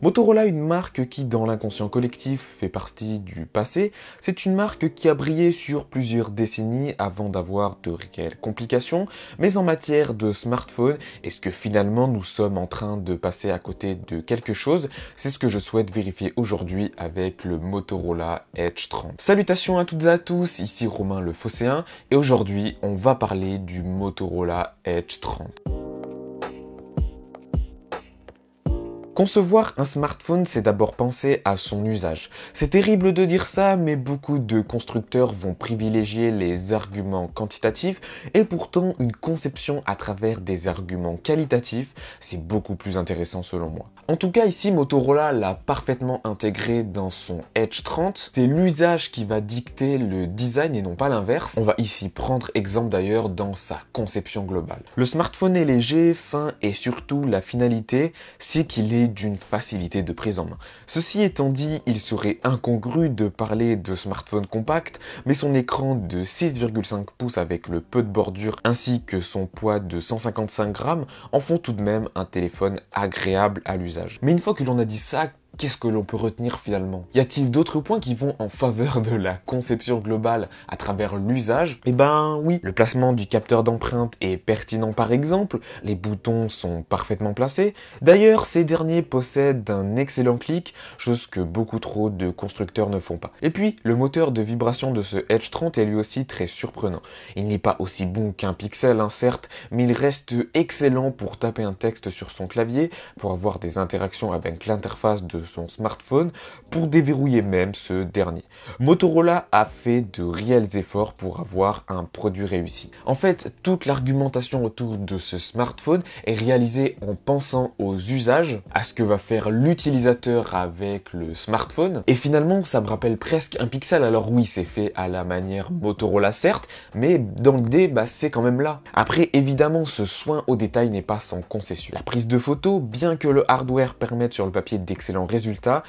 Motorola, une marque qui dans l'inconscient collectif fait partie du passé, c'est une marque qui a brillé sur plusieurs décennies avant d'avoir de réelles complications, mais en matière de smartphone, est-ce que finalement nous sommes en train de passer à côté de quelque chose? C'est ce que je souhaite vérifier aujourd'hui avec le Motorola Edge 30. Salutations à toutes et à tous, ici Romain le Phocéen, et aujourd'hui on va parler du Motorola Edge 30. Concevoir un smartphone, c'est d'abord penser à son usage. C'est terrible de dire ça, mais beaucoup de constructeurs vont privilégier les arguments quantitatifs et pourtant une conception à travers des arguments qualitatifs, c'est beaucoup plus intéressant selon moi. En tout cas, ici, Motorola l'a parfaitement intégré dans son Edge 30. C'est l'usage qui va dicter le design et non pas l'inverse. On va ici prendre exemple d'ailleurs dans sa conception globale. Le smartphone est léger, fin et surtout la finalité, c'est qu'il est d'une facilité de prise en main. Ceci étant dit, il serait incongru de parler de smartphone compact, mais son écran de 6,5 pouces avec le peu de bordure ainsi que son poids de 155 grammes en font tout de même un téléphone agréable à l'usage. Mais une fois que l'on a dit ça, qu'est-ce que l'on peut retenir finalement? Y a-t-il d'autres points qui vont en faveur de la conception globale à travers l'usage? Eh ben oui, le placement du capteur d'empreinte est pertinent par exemple, les boutons sont parfaitement placés. D'ailleurs, ces derniers possèdent un excellent clic, chose que beaucoup trop de constructeurs ne font pas. Et puis, le moteur de vibration de ce Edge 30 est lui aussi très surprenant. Il n'est pas aussi bon qu'un Pixel, certes, mais il reste excellent pour taper un texte sur son clavier, pour avoir des interactions avec l'interface de son smartphone, pour déverrouiller même ce dernier. Motorola a fait de réels efforts pour avoir un produit réussi. En fait, toute l'argumentation autour de ce smartphone est réalisée en pensant aux usages, à ce que va faire l'utilisateur avec le smartphone. Et finalement, ça me rappelle presque un Pixel. Alors oui, c'est fait à la manière Motorola certes, mais dans l'idée, c'est quand même là. Après, évidemment, ce soin au détail n'est pas sans concession. La prise de photo, bien que le hardware permette sur le papier d'excellents résultats,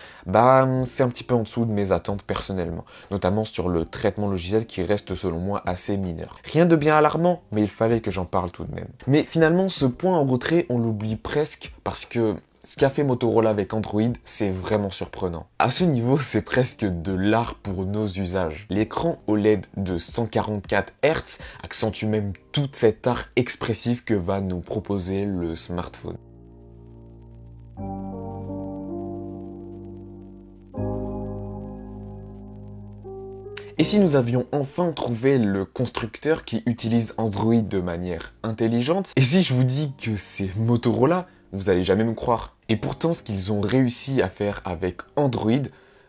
c'est un petit peu en dessous de mes attentes personnellement, notamment sur le traitement logiciel qui reste selon moi assez mineur. Rien de bien alarmant, mais il fallait que j'en parle tout de même. Mais finalement, ce point en retrait, on l'oublie presque parce que ce qu'a fait Motorola avec Android, c'est vraiment surprenant. À ce niveau, c'est presque de l'art pour nos usages. L'écran OLED de 144 Hz accentue même tout cet art expressif que va nous proposer le smartphone. Et si nous avions enfin trouvé le constructeur qui utilise Android de manière intelligente? Et si je vous dis que c'est Motorola, vous allez jamais me croire. Et pourtant, ce qu'ils ont réussi à faire avec Android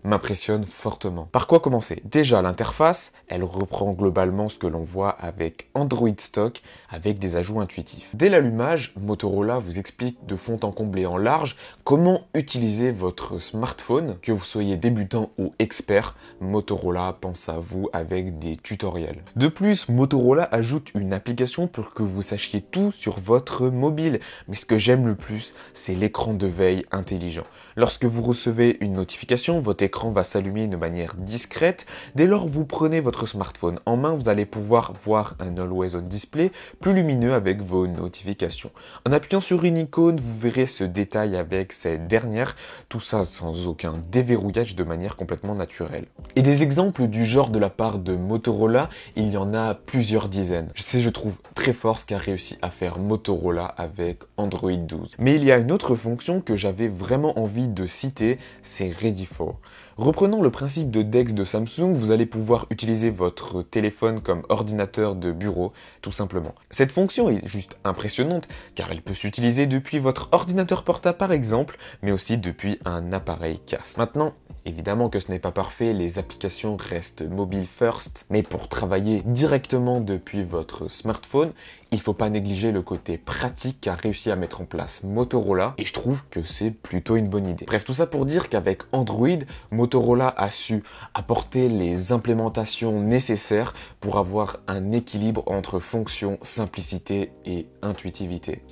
m'impressionne fortement. Par quoi commencer? Déjà, l'interface, elle reprend globalement ce que l'on voit avec Android stock, avec des ajouts intuitifs. Dès l'allumage, Motorola vous explique de fond en comble et en large comment utiliser votre smartphone. Que vous soyez débutant ou expert, Motorola pense à vous avec des tutoriels. De plus, Motorola ajoute une application pour que vous sachiez tout sur votre mobile. Mais ce que j'aime le plus, c'est l'écran de veille intelligent. Lorsque vous recevez une notification, votre écran va s'allumer de manière discrète. Dès lors, vous prenez votre smartphone en main, vous allez pouvoir voir un Always On Display plus lumineux avec vos notifications. En appuyant sur une icône, vous verrez ce détail avec cette dernière, tout ça sans aucun déverrouillage de manière complètement naturelle. Et des exemples du genre de la part de Motorola, il y en a plusieurs dizaines. Je trouve très fort ce qu'a réussi à faire Motorola avec Android 12. Mais il y a une autre fonction que j'avais vraiment envie de citer, c'est Ready For. Reprenons le principe de DeX de Samsung, vous allez pouvoir utiliser votre téléphone comme ordinateur de bureau, tout simplement. Cette fonction est juste impressionnante, car elle peut s'utiliser depuis votre ordinateur portable par exemple, mais aussi depuis un appareil casque. Maintenant, évidemment que ce n'est pas parfait, les applications restent mobile first, mais pour travailler directement depuis votre smartphone, il ne faut pas négliger le côté pratique qu'a réussi à mettre en place Motorola, et je trouve que c'est plutôt une bonne idée. Bref, tout ça pour dire qu'avec Android, Motorola a su apporter les implémentations nécessaires pour avoir un équilibre entre fonction, simplicité et intuitivité.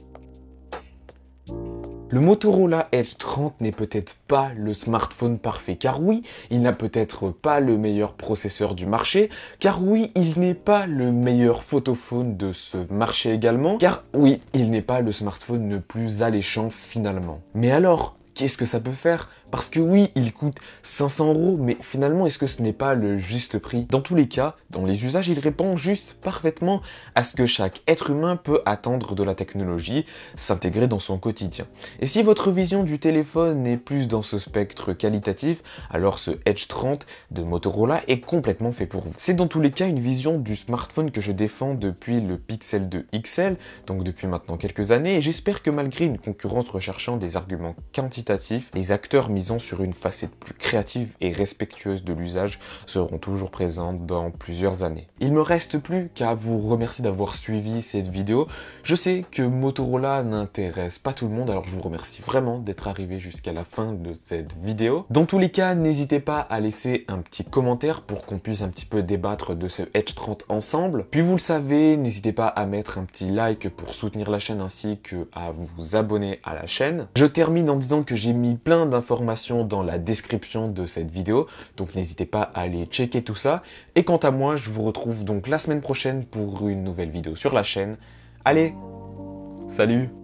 Le Motorola Edge 30 n'est peut-être pas le smartphone parfait, car oui, il n'a peut-être pas le meilleur processeur du marché, car oui, il n'est pas le meilleur photophone de ce marché également, car oui, il n'est pas le smartphone le plus alléchant finalement. Mais alors, qu'est-ce que ça peut faire? Parce que oui, il coûte 500 €, mais finalement, est-ce que ce n'est pas le juste prix? Dans tous les cas, dans les usages, il répond juste parfaitement à ce que chaque être humain peut attendre de la technologie, s'intégrer dans son quotidien. Et si votre vision du téléphone est plus dans ce spectre qualitatif, alors ce Edge 30 de Motorola est complètement fait pour vous. C'est dans tous les cas une vision du smartphone que je défends depuis le Pixel 2 XL, donc depuis maintenant quelques années, et j'espère que malgré une concurrence recherchant des arguments quantitatifs, les acteurs misant sur une facette plus créative et respectueuse de l'usage seront toujours présents dans plusieurs années. Il me reste plus qu'à vous remercier d'avoir suivi cette vidéo. Je sais que Motorola n'intéresse pas tout le monde, alors je vous remercie vraiment d'être arrivé jusqu'à la fin de cette vidéo. Dans tous les cas, n'hésitez pas à laisser un petit commentaire pour qu'on puisse un petit peu débattre de ce Edge 30 ensemble. Puis vous le savez, n'hésitez pas à mettre un petit like pour soutenir la chaîne ainsi que à vous abonner à la chaîne. Je termine en disant que j'ai mis plein d'informations dans la description de cette vidéo, donc n'hésitez pas à aller checker tout ça. Et quant à moi, je vous retrouve donc la semaine prochaine pour une nouvelle vidéo sur la chaîne. Allez, salut!